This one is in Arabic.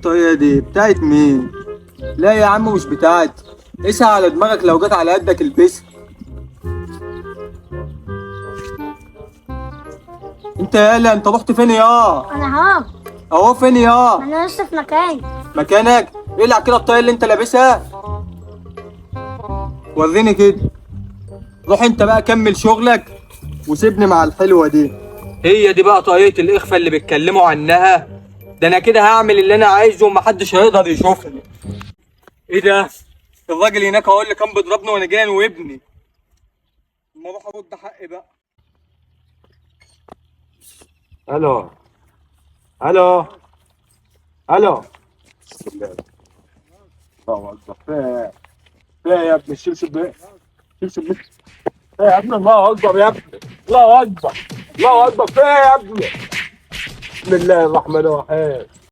الطاقية دي بتاعت مين؟ لا يا عم مش بتاعتي. قيسها على دماغك، لو جت على قدك البسها. انت يالا، انت رحت فين يا؟ انا اهو. اهو فين يا؟ انا لسه في مكاني. مكانك؟ اقلع كده الطاقية اللي انت لابسها. وريني كده. روح انت بقى كمل شغلك وسيبني مع الحلوة دي. هي دي بقى طاقية الإخفاء اللي بيتكلموا عنها. ده انا كده هعمل اللي انا عايزه ومحدش هيقدر يشوفني. ايه ده؟ الراجل هناك هو اللي كان بيضربني وانا جاي وابني. اما اروح ارد حقي بقى. الو. الو. الو. الله اكبر. فيها يا ابني الشبشب ده. شبشب. فيها يا ابني، الله اكبر يا ابني. الله اكبر. الله اكبر. فيها يا ابني. بسم الله الرحمن الرحيم.